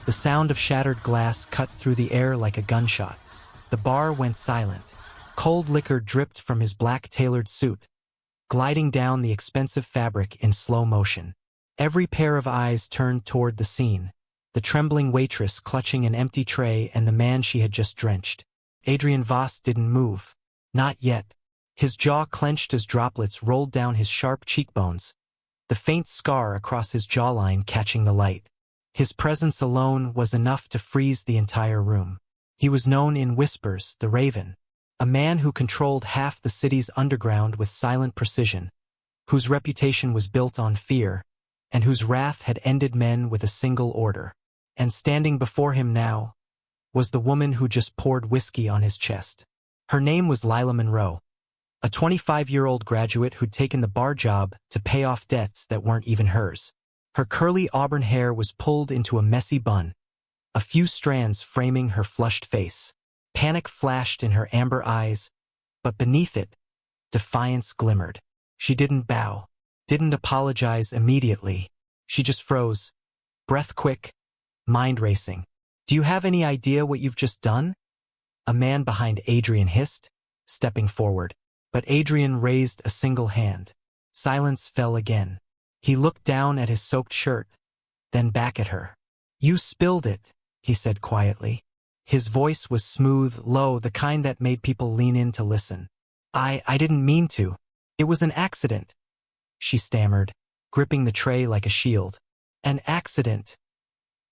The sound of shattered glass cut through the air like a gunshot. The bar went silent. Cold liquor dripped from his black tailored suit, gliding down the expensive fabric in slow motion. Every pair of eyes turned toward the scene, the trembling waitress clutching an empty tray and the man she had just drenched. Adrian Voss didn't move. Not yet. His jaw clenched as droplets rolled down his sharp cheekbones, the faint scar across his jawline catching the light. His presence alone was enough to freeze the entire room. He was known in whispers, the Raven, a man who controlled half the city's underground with silent precision, whose reputation was built on fear, and whose wrath had ended men with a single order. And standing before him now was the woman who just poured whiskey on his chest. Her name was Lila Monroe, a 25-year-old graduate who'd taken the bar job to pay off debts that weren't even hers. Her curly auburn hair was pulled into a messy bun, a few strands framing her flushed face. Panic flashed in her amber eyes, but beneath it, defiance glimmered. She didn't bow, didn't apologize immediately. She just froze, breath quick, mind racing. "Do you have any idea what you've just done?" A man behind Adrian hissed, stepping forward. But Adrian raised a single hand. Silence fell again. He looked down at his soaked shirt, then back at her. "You spilled it," he said quietly. His voice was smooth, low, the kind that made people lean in to listen. I didn't mean to. It was an accident," she stammered, gripping the tray like a shield. "An accident,"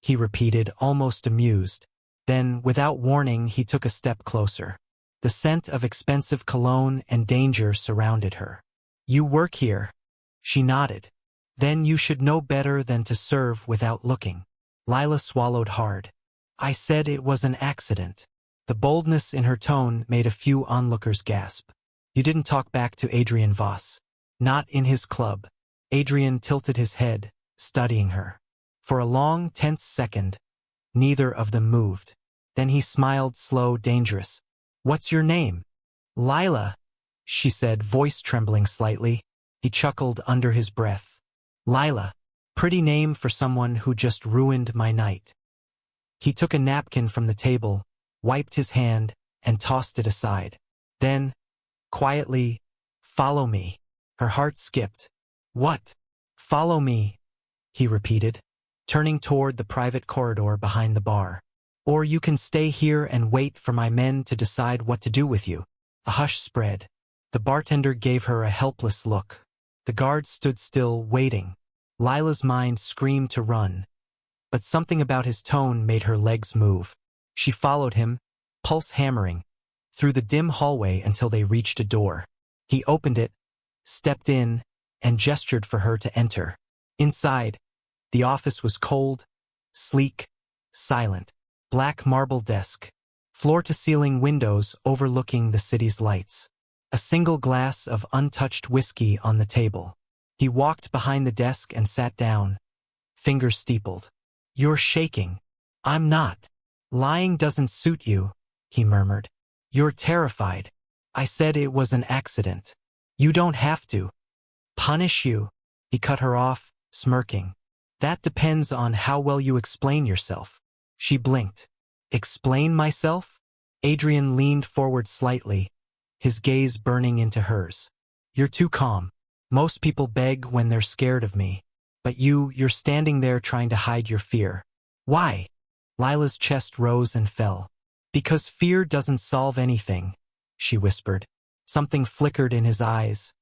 he repeated, almost amused. Then, without warning, he took a step closer. The scent of expensive cologne and danger surrounded her. "You work here." She nodded. "Then you should know better than to serve without looking." Lila swallowed hard. "I said it was an accident." The boldness in her tone made a few onlookers gasp. "You didn't talk back to Adrian Voss." "Not in his club." Adrian tilted his head, studying her. For a long, tense second, neither of them moved. Then he smiled, slow, dangerous. "What's your name?" "Lila," she said, voice trembling slightly. He chuckled under his breath. "Lila. Pretty name for someone who just ruined my night." He took a napkin from the table, wiped his hand, and tossed it aside. Then, quietly, "Follow me." Her heart skipped. "What?" "Follow me," he repeated, turning toward the private corridor behind the bar. "Or you can stay here and wait for my men to decide what to do with you." A hush spread. The bartender gave her a helpless look. The guards stood still, waiting. Lila's mind screamed to run, but something about his tone made her legs move. She followed him, pulse hammering, through the dim hallway until they reached a door. He opened it, stepped in, and gestured for her to enter. Inside, the office was cold, sleek, silent. Black marble desk, floor-to-ceiling windows overlooking the city's lights. A single glass of untouched whiskey on the table. He walked behind the desk and sat down, fingers steepled. "You're shaking." "I'm not." "Lying doesn't suit you," he murmured. "You're terrified." "I said it was an accident." "You don't have to." "Punish you." He cut her off, smirking. "That depends on how well you explain yourself." She blinked. "Explain myself?" Adrian leaned forward slightly, his gaze burning into hers. "You're too calm. Most people beg when they're scared of me. But you're standing there trying to hide your fear." "Why?" Lila's chest rose and fell. "Because fear doesn't solve anything," she whispered. Something flickered in his eyes.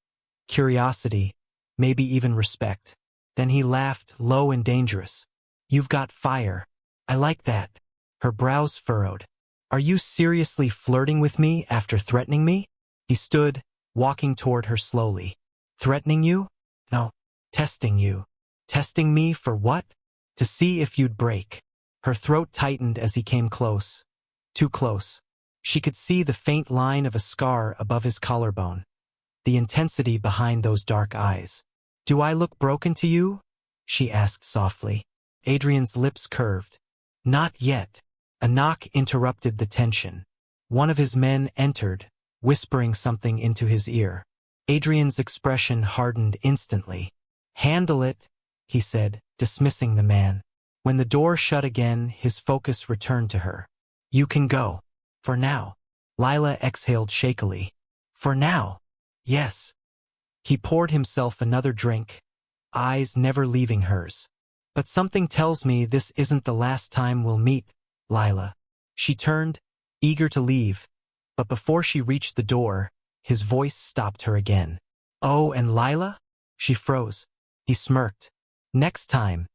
Curiosity, maybe even respect. Then he laughed, low and dangerous. "You've got fire. I like that." Her brows furrowed. "Are you seriously flirting with me after threatening me?" He stood, walking toward her slowly. "Threatening you?" "No. Testing you." "Testing me for what?" "To see if you'd break." Her throat tightened as he came close. Too close. She could see the faint line of a scar above his collarbone. The intensity behind those dark eyes. "Do I look broken to you?" she asked softly. Adrian's lips curved. "Not yet." A knock interrupted the tension. One of his men entered, whispering something into his ear. Adrian's expression hardened instantly. "Handle it," he said, dismissing the man. When the door shut again, his focus returned to her. You can go. For now. Lila exhaled shakily. For now. Yes. He poured himself another drink, eyes never leaving hers. But something tells me this isn't the last time we'll meet, Lila. She turned, eager to leave, but before she reached the door, his voice stopped her again. Oh, and Lila? She froze. He smirked. Next time,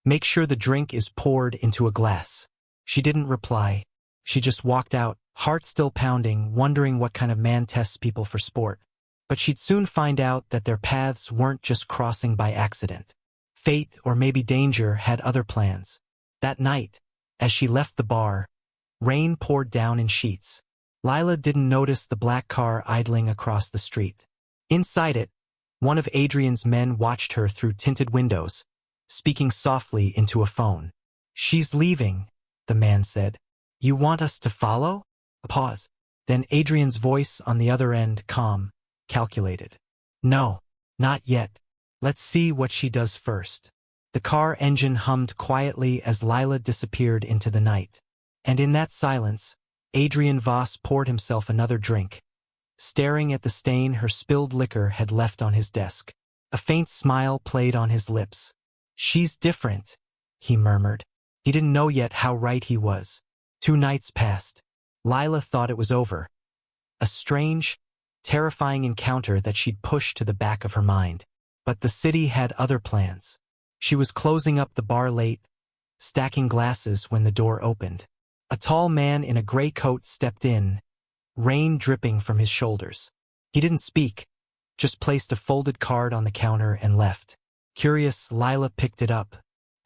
make sure the drink is poured into a glass. She didn't reply. She just walked out, heart still pounding, wondering what kind of man tests people for sport. But she'd soon find out that their paths weren't just crossing by accident. Fate, or maybe danger, had other plans. That night, as she left the bar, rain poured down in sheets. Lila didn't notice the black car idling across the street. Inside it, one of Adrian's men watched her through tinted windows, speaking softly into a phone. She's leaving, the man said. You want us to follow? A pause. Then Adrian's voice on the other end, calm, calculated. No, not yet. Let's see what she does first. The car engine hummed quietly as Lila disappeared into the night. And in that silence, Adrian Voss poured himself another drink, staring at the stain her spilled liquor had left on his desk. A faint smile played on his lips. She's different, he murmured. He didn't know yet how right he was. 2 nights passed. Lila thought it was over. A strange, terrifying encounter that she'd pushed to the back of her mind. But the city had other plans. She was closing up the bar late, stacking glasses when the door opened. A tall man in a gray coat stepped in, rain dripping from his shoulders. He didn't speak, just placed a folded card on the counter and left. Curious, Lila picked it up.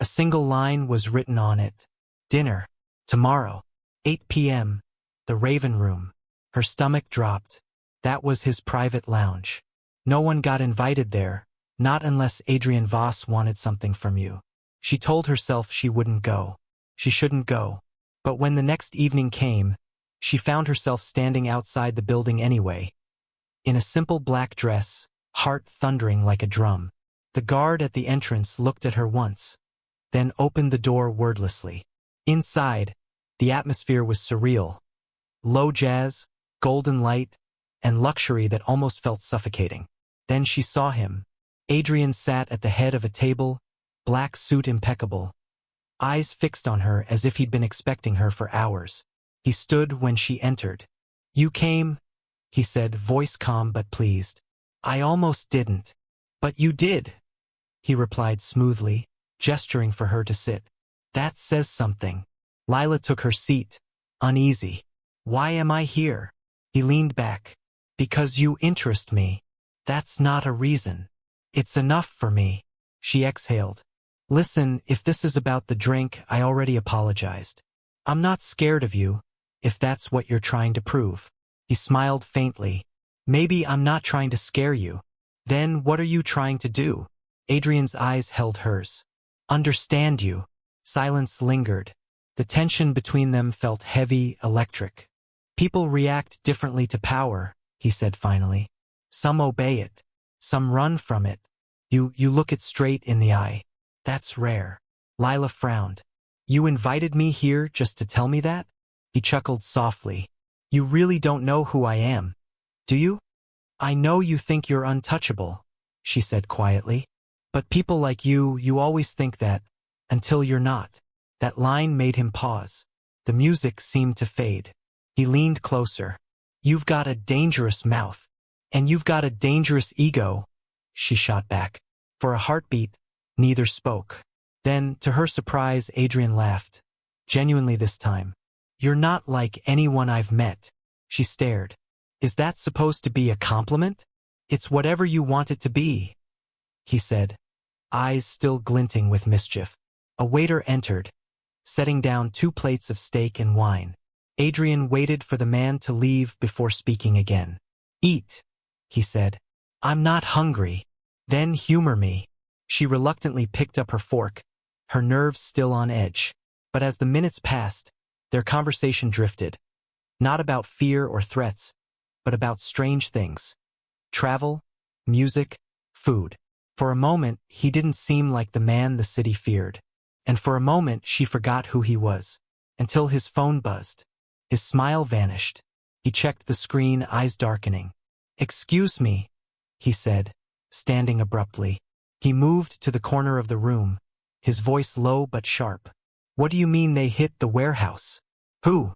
A single line was written on it. Dinner. Tomorrow. 8 p.m. The Raven Room. Her stomach dropped. That was his private lounge. No one got invited there, not unless Adrian Voss wanted something from you. She told herself she wouldn't go. She shouldn't go. But when the next evening came, she found herself standing outside the building anyway. In a simple black dress, heart thundering like a drum. The guard at the entrance looked at her once, then opened the door wordlessly. Inside, the atmosphere was surreal. Low jazz, golden light, and luxury that almost felt suffocating. Then she saw him. Adrian sat at the head of a table, black suit impeccable, eyes fixed on her as if he'd been expecting her for hours. He stood when she entered. You came, he said, voice calm but pleased. I almost didn't. But you did, he replied smoothly, gesturing for her to sit. That says something. Lila took her seat, uneasy. Why am I here? He leaned back. Because you interest me. That's not a reason. It's enough for me. She exhaled. Listen, if this is about the drink, I already apologized. I'm not scared of you, if that's what you're trying to prove. He smiled faintly. Maybe I'm not trying to scare you. Then what are you trying to do? Adrian's eyes held hers. Understand you. Silence lingered. The tension between them felt heavy, electric. People react differently to power, he said finally. Some obey it. Some run from it. You look it straight in the eye. That's rare. Lila frowned. You invited me here just to tell me that? He chuckled softly. You really don't know who I am, do you? I know you think you're untouchable, she said quietly. But people like you always think that, until you're not. That line made him pause. The music seemed to fade. He leaned closer. You've got a dangerous mouth. And you've got a dangerous ego, she shot back. For a heartbeat, neither spoke. Then, to her surprise, Adrian laughed. Genuinely this time. You're not like anyone I've met. She stared. Is that supposed to be a compliment? It's whatever you want it to be, he said, eyes still glinting with mischief. A waiter entered, setting down 2 plates of steak and wine. Adrian waited for the man to leave before speaking again. Eat, he said. I'm not hungry. Then humor me. She reluctantly picked up her fork, her nerves still on edge. But as the minutes passed, their conversation drifted. Not about fear or threats, but about strange things. Travel, music, food. For a moment, he didn't seem like the man the city feared. and for a moment she forgot who he was, until his phone buzzed. His smile vanished. He checked the screen, eyes darkening. "Excuse me," he said, standing abruptly. He moved to the corner of the room, his voice low but sharp. "What do you mean they hit the warehouse?" "Who?"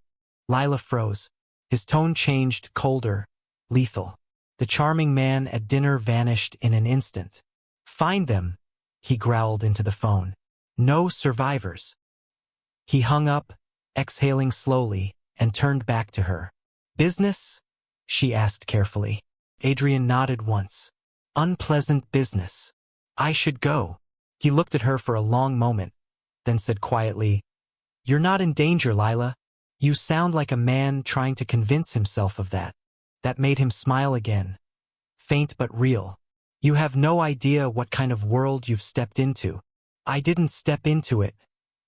Lila froze. His tone changed, colder, lethal. The charming man at dinner vanished in an instant. "Find them," he growled into the phone. "No survivors." He hung up, exhaling slowly, and turned back to her. "Business?" she asked carefully. Adrian nodded once. "Unpleasant business. I should go." He looked at her for a long moment, then said quietly, "You're not in danger, Lila. You sound like a man trying to convince himself of that." That made him smile again. Faint but real. "You have no idea what kind of world you've stepped into." "I didn't step into it,"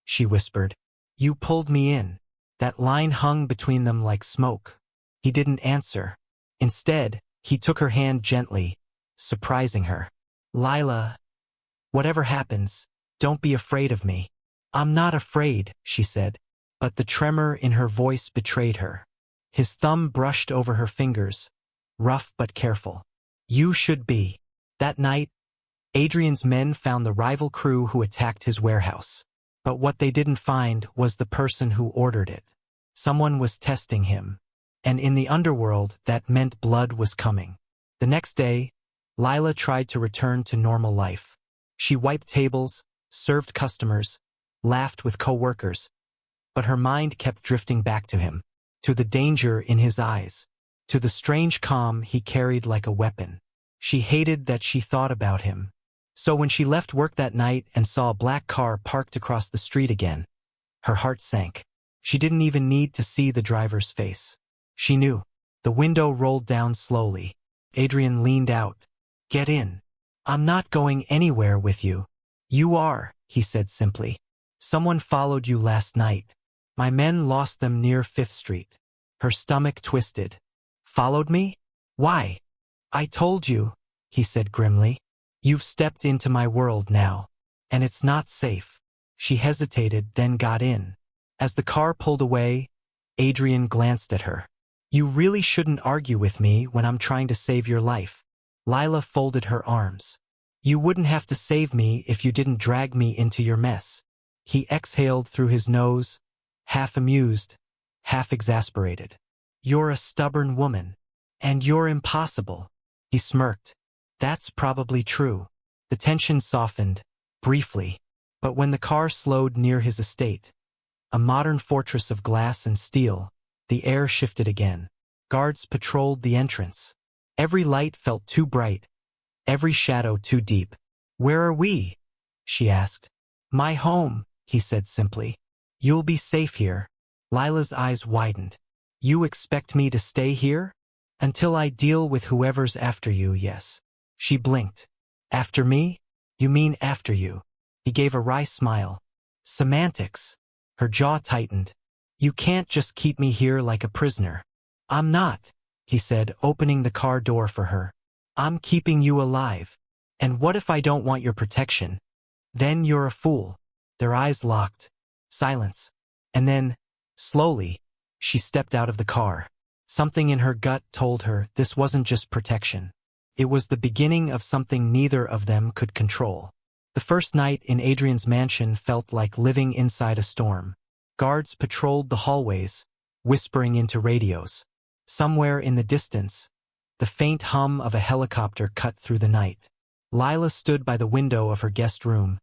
she whispered. "You pulled me in." That line hung between them like smoke. He didn't answer. Instead, he took her hand gently, surprising her. "Lila, whatever happens, don't be afraid of me." "I'm not afraid," she said, but the tremor in her voice betrayed her. His thumb brushed over her fingers, rough but careful. "You should be." That night, Adrian's men found the rival crew who attacked his warehouse. But what they didn't find was the person who ordered it. Someone was testing him, and in the underworld that meant blood was coming. The next day, Lila tried to return to normal life. She wiped tables, served customers, laughed with co-workers, but her mind kept drifting back to him, to the danger in his eyes, to the strange calm he carried like a weapon. She hated that she thought about him. So when she left work that night and saw a black car parked across the street again, her heart sank. She didn't even need to see the driver's face. She knew. The window rolled down slowly. Adrian leaned out. "Get in." "I'm not going anywhere with you." "You are," he said simply. "Someone followed you last night. My men lost them near 5th Street. Her stomach twisted. "Followed me? Why?" "I told you," he said grimly. "You've stepped into my world now, and it's not safe." She hesitated, then got in. As the car pulled away, Adrian glanced at her. "You really shouldn't argue with me when I'm trying to save your life." Lila folded her arms. "You wouldn't have to save me if you didn't drag me into your mess." He exhaled through his nose, half amused, half exasperated. "You're a stubborn woman, and you're impossible." He smirked. "That's probably true." The tension softened, briefly, but when the car slowed near his estate, a modern fortress of glass and steel, the air shifted again. Guards patrolled the entrance. Every light felt too bright, every shadow too deep. "Where are we?" she asked. "My home," he said simply. "You'll be safe here." Lila's eyes widened. "You expect me to stay here? Until I deal with whoever's after you, yes." She blinked. "After me? You mean after you?" He gave a wry smile. "Semantics." Her jaw tightened. "You can't just keep me here like a prisoner." "I'm not," he said, opening the car door for her. "I'm keeping you alive. And what if I don't want your protection? Then you're a fool." Their eyes locked. Silence. And then, slowly, she stepped out of the car. Something in her gut told her this wasn't just protection. It was the beginning of something neither of them could control. The first night in Adrian's mansion felt like living inside a storm. Guards patrolled the hallways, whispering into radios. Somewhere in the distance, the faint hum of a helicopter cut through the night. Lila stood by the window of her guest room,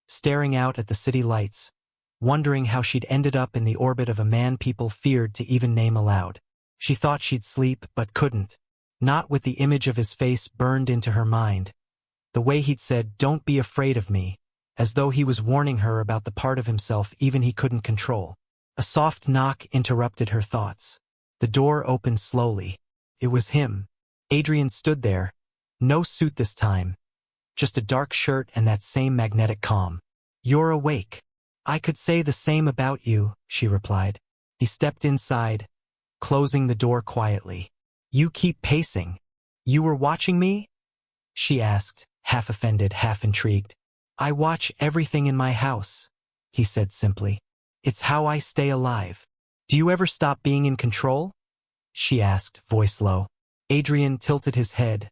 staring out at the city lights, wondering how she'd ended up in the orbit of a man people feared to even name aloud. She thought she'd sleep, but couldn't. Not with the image of his face burned into her mind. The way he'd said, "Don't be afraid of me," as though he was warning her about the part of himself even he couldn't control. A soft knock interrupted her thoughts. The door opened slowly. It was him. Adrian stood there, no suit this time, just a dark shirt and that same magnetic calm. "You're awake." "I could say the same about you," she replied. He stepped inside, closing the door quietly. "You keep pacing. You were watching me?" she asked, half offended, half intrigued. "I watch everything in my house." he said simply. It's how I stay alive. Do you ever stop being in control? She asked, voice low. Adrian tilted his head,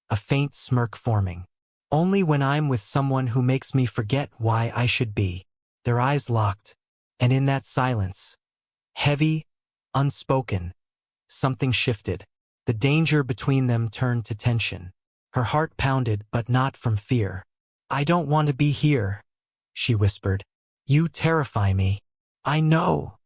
a faint smirk forming. Only when I'm with someone who makes me forget why I should be. Their eyes locked, and in that silence, heavy, unspoken, something shifted. The danger between them turned to tension. Her heart pounded, but not from fear. I don't want to be here, she whispered. You terrify me. I know,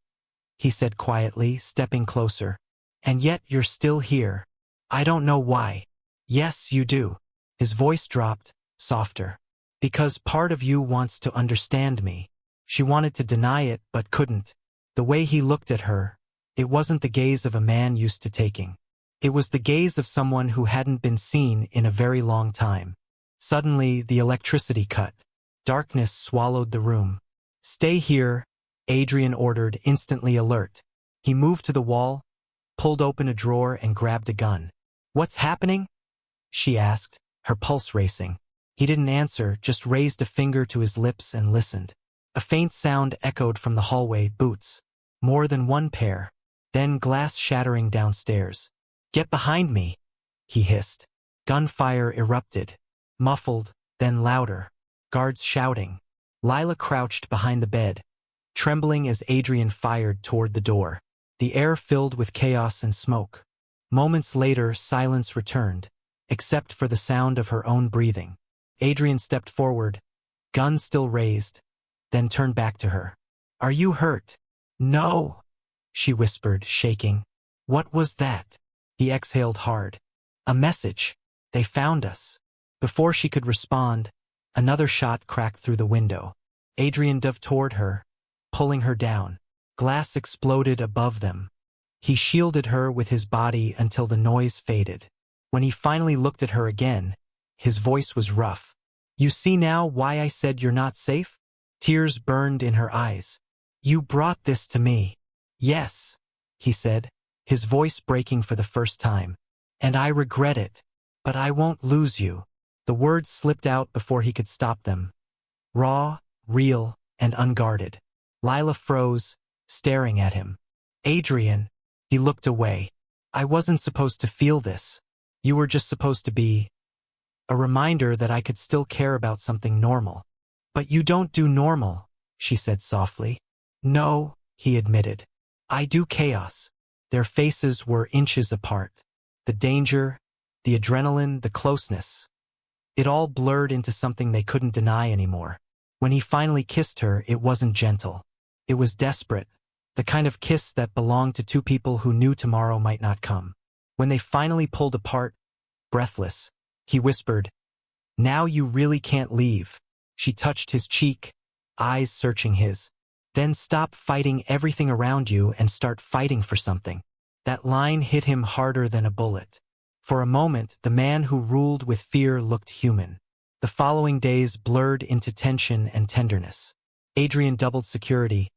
he said quietly, stepping closer. And yet you're still here. I don't know why. Yes, you do. His voice dropped, softer. Because part of you wants to understand me. She wanted to deny it, but couldn't. The way he looked at her, it wasn't the gaze of a man used to taking. It was the gaze of someone who hadn't been seen in a very long time. Suddenly, the electricity cut. Darkness swallowed the room. Stay here, Adrian ordered, instantly alert. He moved to the wall, pulled open a drawer and grabbed a gun. What's happening? She asked, her pulse racing. He didn't answer, just raised a finger to his lips and listened. A faint sound echoed from the hallway, boots. More than one pair. Then glass shattering downstairs. Get behind me, he hissed. Gunfire erupted. Muffled, then louder. Guards shouting. Lila crouched behind the bed, trembling as Adrian fired toward the door. The air filled with chaos and smoke. Moments later, silence returned, except for the sound of her own breathing. Adrian stepped forward, gun still raised, then turned back to her. Are you hurt? No, she whispered, shaking. What was that? He exhaled hard. A message. They found us. Before she could respond, another shot cracked through the window. Adrian dove toward her, pulling her down. Glass exploded above them. He shielded her with his body until the noise faded. When he finally looked at her again, his voice was rough. You see now why I said you're not safe? Tears burned in her eyes. You brought this to me. Yes, he said, his voice breaking for the first time. And I regret it. But I won't lose you. The words slipped out before he could stop them. Raw, real, and unguarded. Lila froze, staring at him. Adrian, he looked away. I wasn't supposed to feel this. You were just supposed to be a reminder that I could still care about something normal. But you don't do normal, she said softly. No, he admitted. I do chaos. Their faces were inches apart. The danger, the adrenaline, the closeness. It all blurred into something they couldn't deny anymore. When he finally kissed her, it wasn't gentle. It was desperate, the kind of kiss that belonged to two people who knew tomorrow might not come. When they finally pulled apart, breathless, he whispered, Now you really can't leave. She touched his cheek, eyes searching his. Then stop fighting everything around you and start fighting for something. That line hit him harder than a bullet. For a moment, the man who ruled with fear looked human. The following days blurred into tension and tenderness. Adrian doubled security,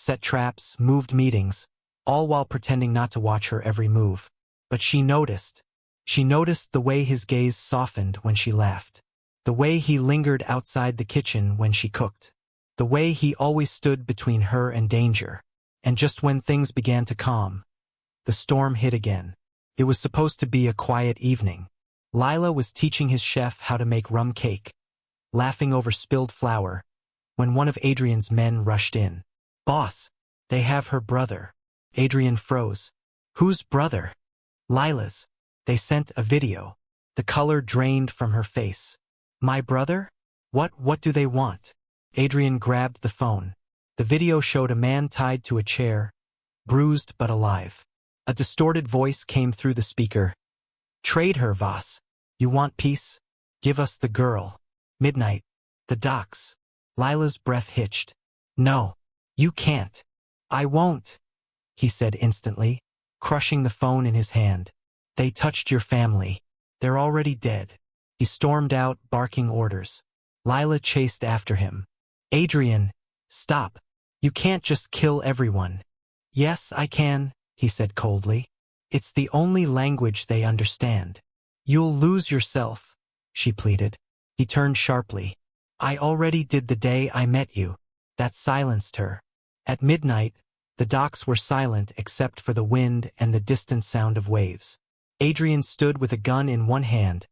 set traps, moved meetings, all while pretending not to watch her every move. But she noticed. She noticed the way his gaze softened when she laughed. The way he lingered outside the kitchen when she cooked. The way he always stood between her and danger. And just when things began to calm, the storm hit again. It was supposed to be a quiet evening. Lila was teaching his chef how to make rum cake, laughing over spilled flour, when one of Adrian's men rushed in. Boss, they have her brother. Adrian froze. Whose brother? Lila's. They sent a video. The color drained from her face. My brother? What do they want? Adrian grabbed the phone. The video showed a man tied to a chair, bruised but alive. A distorted voice came through the speaker. Trade her, Voss. You want peace? Give us the girl. Midnight. The docks. Lila's breath hitched. No. You can't. I won't, he said instantly, crushing the phone in his hand. They touched your family. They're already dead. He stormed out, barking orders. Lila chased after him. Adrian, stop. You can't just kill everyone. Yes, I can, he said coldly. It's the only language they understand. You'll lose yourself, she pleaded. He turned sharply. I already did the day I met you. that silenced her. At midnight, the docks were silent except for the wind and the distant sound of waves. Adrian stood with a gun in one hand,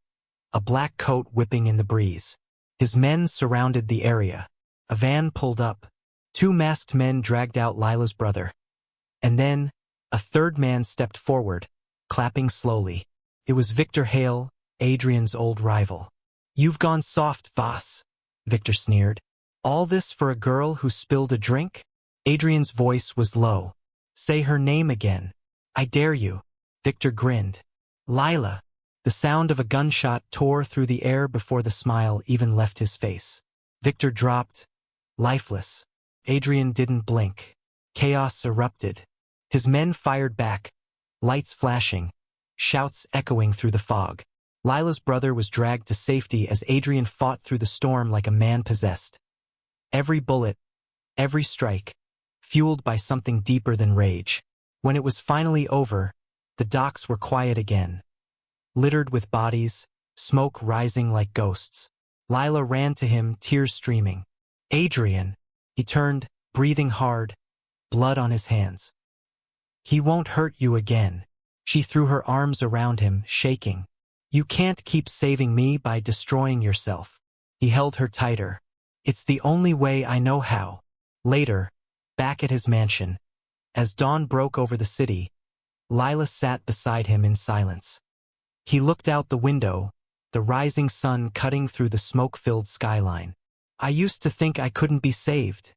a black coat whipping in the breeze. His men surrounded the area. A van pulled up. 2 masked men dragged out Lila's brother. And then, a third man stepped forward, clapping slowly. It was Victor Hale, Adrian's old rival. "You've gone soft, Voss," Victor sneered. "All this for a girl who spilled a drink?" Adrian's voice was low. "Say her name again. I dare you." Victor grinned. "Lila." The sound of a gunshot tore through the air before the smile even left his face. Victor dropped, lifeless. Adrian didn't blink. Chaos erupted. His men fired back, lights flashing, shouts echoing through the fog. Lila's brother was dragged to safety as Adrian fought through the storm like a man possessed. Every bullet, every strike, fueled by something deeper than rage. When it was finally over, the docks were quiet again, littered with bodies, smoke rising like ghosts. Lila ran to him, tears streaming. "Adrian!" He turned, breathing hard, blood on his hands. "He won't hurt you again." She threw her arms around him, shaking. "You can't keep saving me by destroying yourself." He held her tighter. "It's the only way I know how." Later, back at his mansion, as dawn broke over the city, Lila sat beside him in silence. He looked out the window, the rising sun cutting through the smoke-filled skyline. "I used to think I couldn't be saved,"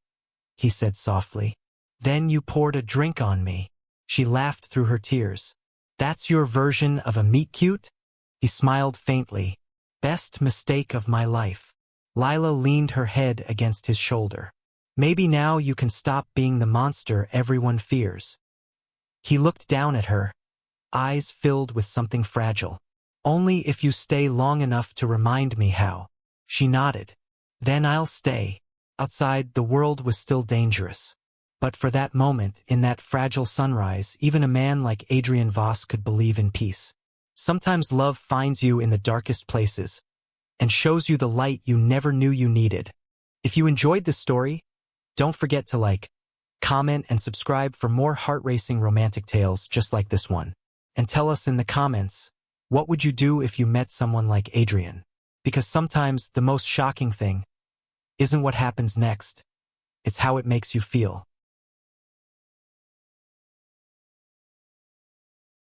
he said softly. "Then you poured a drink on me." She laughed through her tears. "That's your version of a meet-cute?" He smiled faintly. "Best mistake of my life." Lila leaned her head against his shoulder. "Maybe now you can stop being the monster everyone fears." He looked down at her, eyes filled with something fragile. "Only if you stay long enough to remind me how." She nodded. "Then I'll stay." Outside, the world was still dangerous. But for that moment, in that fragile sunrise, even a man like Adrian Voss could believe in peace. Sometimes love finds you in the darkest places and shows you the light you never knew you needed. If you enjoyed this story, don't forget to like, comment, and subscribe for more heart-racing romantic tales just like this one. And tell us in the comments, what would you do if you met someone like Adrian? Because sometimes the most shocking thing isn't what happens next, it's how it makes you feel.